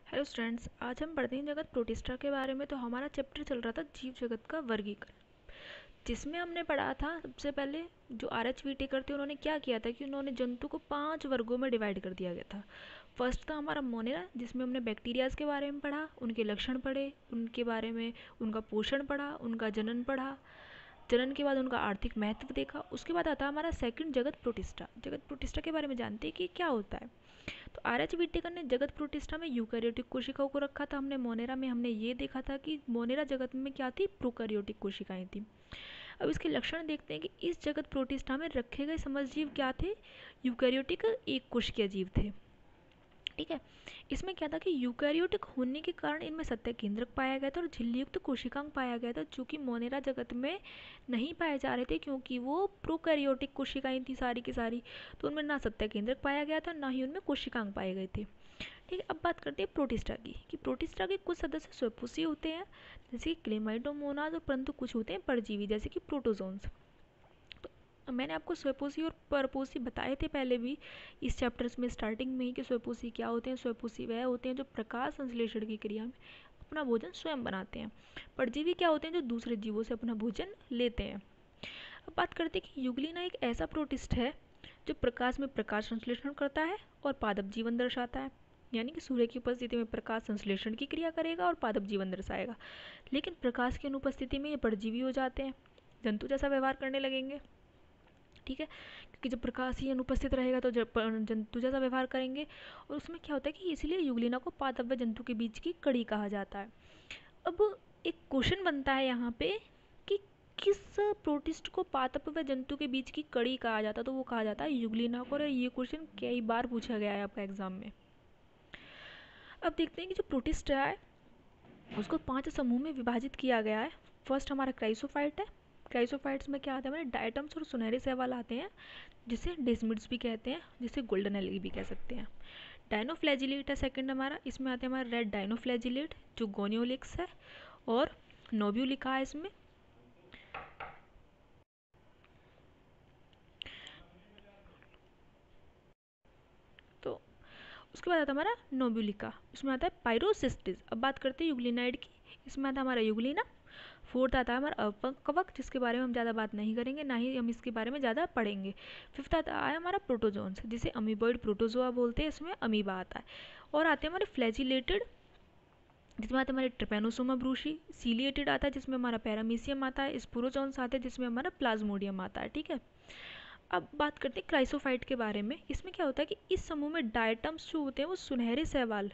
Hello students, आज हम पढ़ते हैं जगत प्रोटिस्टा के बारे में। तो हमारा चैप्टर चल रहा था जीव जगत का वर्गीकरण, जिसमें हमने पढ़ा था सबसे पहले जो RH व्हिटेकर थे उन्होंने क्या किया था कि उन्होंने जंतु को 5 वर्गों में डिवाइड कर दिया गया था। फर्स्ट था हमारा मोनेरा, जिसमें हमने बैक्टीरियाज के बारे में पढ़ा, उनके लक्षण पढ़े, उनके बारे में उनका पोषण पढ़ा, उनका जनन पढ़ा, जनन के बाद उनका आर्थिक महत्व देखा। उसके बाद आता हमारा सेकंड जगत प्रोटिस्टा। जगत प्रोटिस्टा के बारे में जानते हैं कि क्या होता है। तो RH व्हिटेकर ने जगत प्रोटिस्टा में यूकैरियोटिक कोशिकाओं को रखा था। हमने मोनेरा में हमने ये देखा था कि मोनेरा जगत में क्या थी, प्रोकैरियोटिक कोशिकाएं थी। अब इसके लक्षण देखते हैं कि इस जगत प्रोटिस्टा में रखे गए समझजीव क्या थे, यूकैरियोटिक एक कोशिकीय जीव थे। ठीक है, इसमें क्या था कि यूकैरियोटिक होने के कारण इनमें सत्य केंद्रक पाया गया था और झिल्लीयुक्त कोशिकांग पाया गया था, जो कि मोनेरा जगत में नहीं पाए जा रहे थे, क्योंकि वो प्रोकैरियोटिक कोशिकाएं थी सारी की सारी। तो उनमें ना सत्य केंद्रक पाया गया था, ना ही उनमें कोशिकांग पाए गए थे। ठीक है, अब बात करते हैं प्रोटिस्टा की, कि प्रोटिस्टा के कुछ सदस्य स्वयंपोषी होते हैं, जैसे कि क्लेमाइडोमोनाज, और परंतु कुछ होते हैं परजीवी, जैसे कि प्रोटोजोन्स। तो मैंने आपको स्वयंपोषी और परपोषी बताए थे पहले भी इस चैप्टर्स में स्टार्टिंग में ही, कि स्वयंपोषी क्या होते हैं। स्वयंपोषी वह होते हैं जो प्रकाश संश्लेषण की क्रिया में अपना भोजन स्वयं बनाते हैं। परजीवी क्या होते हैं, जो दूसरे जीवों से अपना भोजन लेते हैं। अब बात करते हैं कि युग्लिना एक ऐसा प्रोटिस्ट है जो प्रकाश में प्रकाश संश्लेषण करता है और पादप जीवन दर्शाता है। यानी कि सूर्य की उपस्थिति में प्रकाश संश्लेषण की क्रिया करेगा और पादप जीवन दर्शाएगा, लेकिन प्रकाश की अनुपस्थिति में ये परजीवी हो जाते हैं, जंतु जैसा व्यवहार करने लगेंगे। ठीक है, क्योंकि जब प्रकाश ही अनुपस्थित रहेगा तो जंतु जैसा व्यवहार करेंगे। और उसमें क्या होता है कि इसलिए युग्लिना को पादप व जंतु के बीच की कड़ी कहा जाता है। अब एक क्वेश्चन बनता है यहाँ पे कि किस प्रोटिस्ट को पादप व जंतु के बीच की कड़ी कहा जाता है, तो वो कहा जाता है युग्लिना को। और ये क्वेश्चन कई बार पूछा गया है आपका एग्जाम में। अब देखते हैं कि जो प्रोटिस्ट है उसको 5 समूह में विभाजित किया गया है। फर्स्ट हमारा क्राइसोफाइट है। क्राइसोफाइट्स में क्या आता है, हमारे डायटम्स और सुनहरे शैवाल आते हैं, जिसे डेस्मिड्स भी कहते हैं, जिसे गोल्डन एलगी भी कह सकते हैं। डायनोफ्लैजिलेट है सेकंड हमारा, इसमें आते हैं हमारा रेड डायनोफ्लैजिलेट जो गोनियोलिक्स है, और नोब्यूलिका है इसमें। तो उसके बाद आता है हमारा नोब्यूलिका, इसमें आता है पायरोसिस्टिस। अब बात करते हैं युग्लिनाइड की, इसमें आता है हमारा युग्लिना। फोर्थ आता है हमारा अपकवक, जिसके बारे में हम ज़्यादा बात नहीं करेंगे, ना ही हम इसके बारे में ज़्यादा पढ़ेंगे। फिफ्थ आता है हमारा प्रोटोजोन्स, जिसे अमीबॉइड प्रोटोजोआ बोलते हैं, इसमें अमीबा आता है। और आते हैं हमारे फ्लैजिलेटेड, जिसमें आते हैं हमारे ट्रिपेनोसोमा ब्रूशी। सीलिएटेड आता है, जिसमें हमारा पैरामीसियम आता है। स्पोरोजोन्स आते हैं, जिसमें हमारा प्लाज्मोडियम आता है। ठीक है, अब बात करते हैं क्राइसोफाइट के बारे में। इसमें क्या होता है कि इस समूह में डायटम्स जो होते हैं वो सुनहरे शैवाल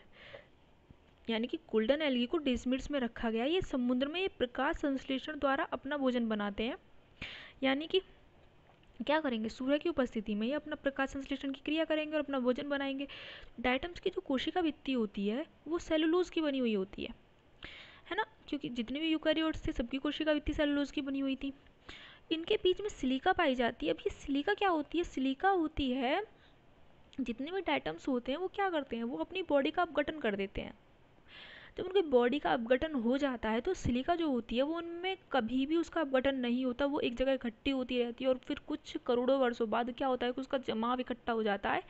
यानी कि गोल्डन एल्गी को डेस्मिड्स में रखा गया है। ये समुद्र में ये प्रकाश संश्लेषण द्वारा अपना भोजन बनाते हैं। यानी कि क्या करेंगे, सूर्य की उपस्थिति में ये अपना प्रकाश संश्लेषण की क्रिया करेंगे और अपना भोजन बनाएंगे। डायटम्स की जो कोशिका भित्ति होती है वो सेलुलोज की बनी हुई होती है ना, क्योंकि जितने भी यूकैरियोट्स थे सबकी कोशिका भित्ति सेलुलोज की बनी हुई थी। इनके बीच में सिलिका पाई जाती है। अब ये सिलिका क्या होती है, सिलिका होती है, जितने भी डायटम्स होते हैं वो क्या करते हैं, वो अपनी बॉडी का अपघटन कर देते हैं। जब उनकी बॉडी का अपघटन हो जाता है तो सिलिका जो होती है वो उनमें कभी भी उसका अपघटन नहीं होता, वो एक जगह इकट्ठी होती रहती है, और फिर कुछ करोड़ों वर्षों बाद क्या होता है कि उसका जमाव इकट्ठा हो जाता है,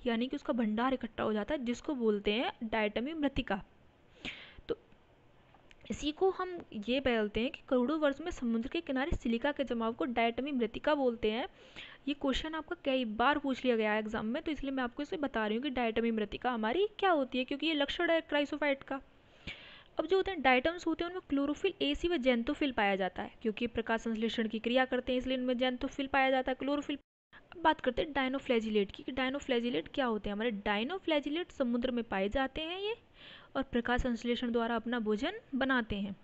यानी कि उसका भंडार इकट्ठा हो जाता है, जिसको बोलते हैं डायटमी मृतिका। तो इसी को हम ये बोलते हैं कि करोड़ों वर्ष में समुद्र के किनारे सिलिका के जमाव को डायटमी मृतिका बोलते हैं। ये क्वेश्चन आपका कई बार पूछ लिया गया है एग्जाम में, तो इसलिए मैं आपको इसे बता रही हूँ कि डायटमी मृतिका हमारी क्या होती है, क्योंकि ये लक्षण है क्राइसोफाइट का। अब जो होते हैं डायटम्स होते हैं उनमें क्लोरोफिल ए सी व जेंथोफिल पाया जाता है, क्योंकि प्रकाश संश्लेषण की क्रिया करते हैं, इसलिए इनमें जेंथोफिल पाया जाता है, क्लोरोफिल। अब बात करते हैं डायनोफ्लैजिलेट की, कि डायनोफ्लैजिलेट क्या होते हैं। हमारे डायनोफ्लैजिलेट समुद्र में पाए जाते हैं ये, और प्रकाश संश्लेषण द्वारा अपना भोजन बनाते हैं।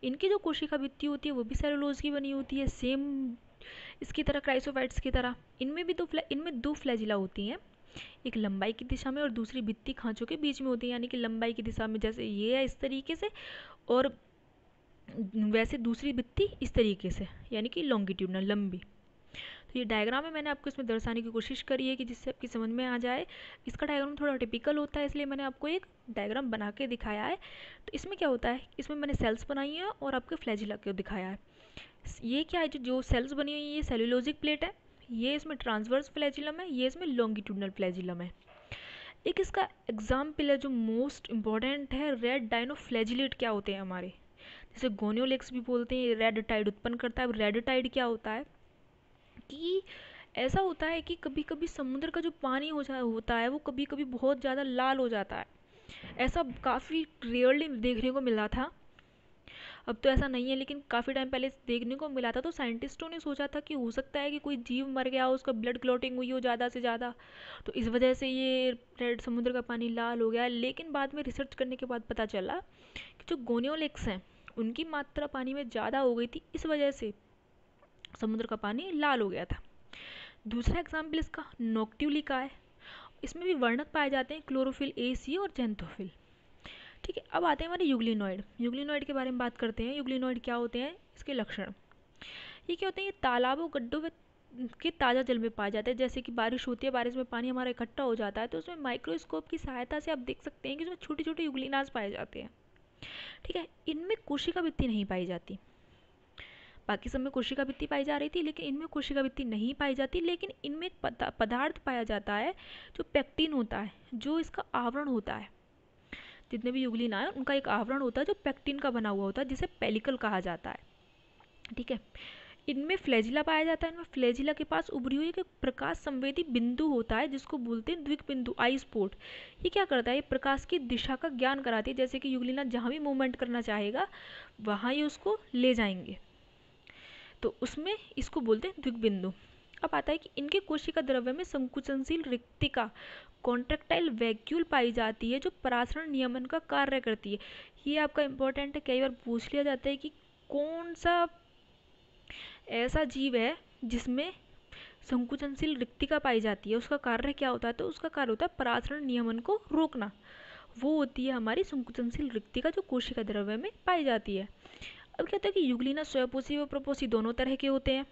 इनकी जो कोशिका भित्ति होती है वो भी सेलुलोज की बनी होती है, सेम इसकी तरह क्राइसोफाइट्स की तरह। इनमें दो फ्लैजिला होती हैं, एक लंबाई की दिशा में और दूसरी भित्ति खांचों के बीच में होती है। यानी कि लंबाई की दिशा में जैसे ये है इस तरीके से, और वैसे दूसरी भित्ति इस तरीके से, यानी कि लॉन्गिट्यूडनल लंबी। तो ये डायग्राम है, मैंने आपको इसमें दर्शाने की कोशिश करी है कि जिससे आपकी समझ में आ जाए। इसका डायग्राम थोड़ा टिपिकल होता है, इसलिए मैंने आपको एक डायग्राम बना के दिखाया है। तो इसमें क्या होता है, इसमें मैंने सेल्स बनाई है और आपके फ्लैजिला को दिखाया है। ये क्या है, जो सेल्स बनी हुई है ये सेलुलोजिक प्लेट है, ये इसमें ट्रांसवर्स फ्लैजिलम है, ये इसमें लॉन्गिट्यूडनल फ्लैजिलम है। एक इसका एग्जाम्पल है जो मोस्ट इम्पॉर्टेंट है, रेड डाइनोफ्लैजिलेट क्या होते हैं हमारे, जैसे गोनियोलेक्स भी बोलते हैं, रेड टाइड उत्पन्न करता है। अब रेड टाइड क्या होता है कि ऐसा होता है कि कभी कभी समुद्र का जो पानी होता है वो कभी कभी बहुत ज़्यादा लाल हो जाता है। ऐसा काफ़ी रेयरली देखने को मिला था, अब तो ऐसा नहीं है, लेकिन काफ़ी टाइम पहले देखने को मिला था। तो साइंटिस्टों ने सोचा था कि हो सकता है कि कोई जीव मर गया हो, उसका ब्लड क्लॉटिंग हुई हो ज़्यादा से ज़्यादा, तो इस वजह से ये रेड समुद्र का पानी लाल हो गया। लेकिन बाद में रिसर्च करने के बाद पता चला कि जो गोनियोलेक्स हैं उनकी मात्रा पानी में ज़्यादा हो गई थी, इस वजह से समुद्र का पानी लाल हो गया था। दूसरा एग्जाम्पल इसका नोक्ट्यूली का है, इसमें भी वर्णक पाए जाते हैं, क्लोरोफिल ए, सी और जेंथोफिल। ठीक है, अब आते हैं हमारे यूग्लिनॉइड। यूग्लिनॉइड के बारे में बात करते हैं। यूग्लिनॉइड क्या होते हैं, इसके लक्षण। ये क्या होते हैं, ये तालाबों गड्ढों में के ताज़ा जल में पाए जाते हैं। जैसे कि बारिश होती है, बारिश में पानी हमारा इकट्ठा हो जाता है, तो उसमें माइक्रोस्कोप की सहायता से आप देख सकते हैं कि उसमें छोटे छोटे यूग्लिनास पाए जाते हैं। ठीक है, इनमें कोशिका भित्ति नहीं पाई जाती, बाकी सब में कोशिका भित्ति पाई जा रही थी, लेकिन इनमें कोशिका भित्ति नहीं पाई जाती। लेकिन इनमें एक पदार्थ पाया जाता है जो पेक्टिन होता है, जो इसका आवरण होता है। जितने भी यूग्लिना है उनका एक आवरण होता है जो पेक्टिन का बना हुआ होता है, जिसे पेलिकल कहा जाता है। ठीक है, इनमें फ्लैजिला पाया जाता है। इनमें फ्लैजिला के पास उभरी हुई एक प्रकाश संवेदी बिंदु होता है जिसको बोलते हैं द्विक बिंदु, आई स्पॉट। ये क्या करता है, ये प्रकाश की दिशा का ज्ञान कराती है। जैसे कि यूग्लिना जहाँ भी मूवमेंट करना चाहेगा वहाँ ये उसको ले जाएंगे, तो उसमें इसको बोलते हैं द्विक बिंदु। अब आता है कि इनके कोशिका द्रव्य में संकुचनशील रिक्तिका, कॉन्ट्रेक्टाइल वैक्यूल पाई जाती है जो परासरण नियमन का कार्य करती है। ये आपका इंपॉर्टेंट है, कई बार पूछ लिया जाता है कि कौन सा ऐसा जीव है जिसमें संकुचनशील रिक्तिका पाई जाती है, उसका कार्य क्या होता है, तो उसका कार्य होता है परासरण नियमन को रोकना। वो होती है हमारी संकुचनशील रिक्तिका जो कोशिका द्रव्य में पाई जाती है। अब क्या होता है कि यूग्लिना स्वयंपोषी व प्रपोषी दोनों तरह के होते हैं।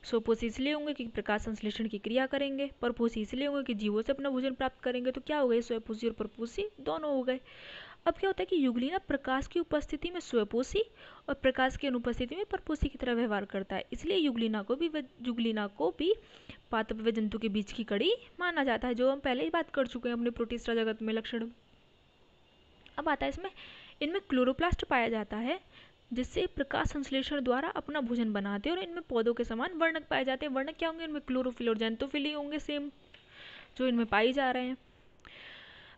स्वपोषी इसलिए होंगे कि प्रकाश संश्लेषण की क्रिया करेंगे, परपोषी इसलिए होंगे कि जीवों से अपना भोजन प्राप्त करेंगे। तो क्या हो गए, स्वयंपोषी और परपोषी दोनों हो गए। अब क्या होता है कि युग्लिना प्रकाश की उपस्थिति में स्वयंपोषी और प्रकाश की अनुपस्थिति में परपोषी की तरह व्यवहार करता है, इसलिए युग्लिना को भी पादप व जंतु के बीच की कड़ी माना जाता है, जो हम पहले ही बात कर चुके हैं अपने प्रोटिस्टा जगत में लक्षण। अब आता है इसमें, इनमें क्लोरोप्लास्ट पाया जाता है जिससे प्रकाश संश्लेषण द्वारा अपना भोजन बनाते हैं, और इनमें पौधों के समान वर्णक पाए जाते हैं। वर्णक क्या होंगे, इनमें क्लोरोफिल और जेंथोफिल ही होंगे सेम जो इनमें पाई जा रहे हैं।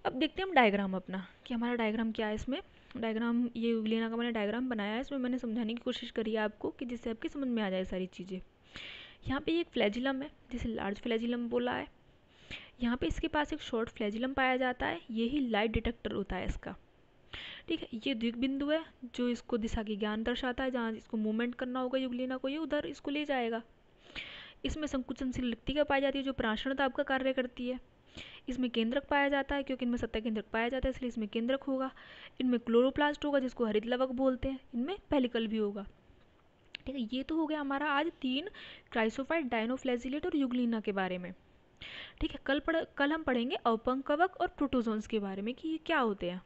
अब देखते हैं हम डायग्राम अपना कि हमारा डायग्राम क्या है। इसमें डायग्राम, ये यूग्लिना का मैंने डायग्राम बनाया है, इसमें मैंने समझाने की कोशिश करी है आपको कि जिससे आपकी समझ में आ जाए सारी चीज़ें। यहाँ पे एक फ्लैजिलम है जिसे लार्ज फ्लैजिलम बोला है। यहाँ पे इसके पास एक शॉर्ट फ्लैजिलम पाया जाता है, यही लाइट डिटेक्टर होता है इसका। ठीक है, ये द्विक बिंदु है जो इसको दिशा की ज्ञान दर्शाता है, जहाँ इसको मूवमेंट करना होगा यूग्लिना को, ये उधर इसको ले जाएगा। इसमें संकुचनशील रिक्तिका पाई जाती है जो प्राशरण दाब का कार्य करती है। इसमें केंद्रक पाया जाता है, क्योंकि इनमें सत्ता केंद्रक पाया जाता है इसलिए इसमें केंद्रक होगा। इनमें क्लोरोप्लास्ट होगा जिसको हरित लवक बोलते हैं। इनमें पेलिकल भी होगा। ठीक है, ये तो हो गया हमारा आज 3 क्राइसोफाइट, डायनोफ्लैजिलेट और यूग्लिना के बारे में। ठीक है, कल हम पढ़ेंगे अवपंक कवक और प्रोटोजोन्स के बारे में कि ये क्या होते हैं।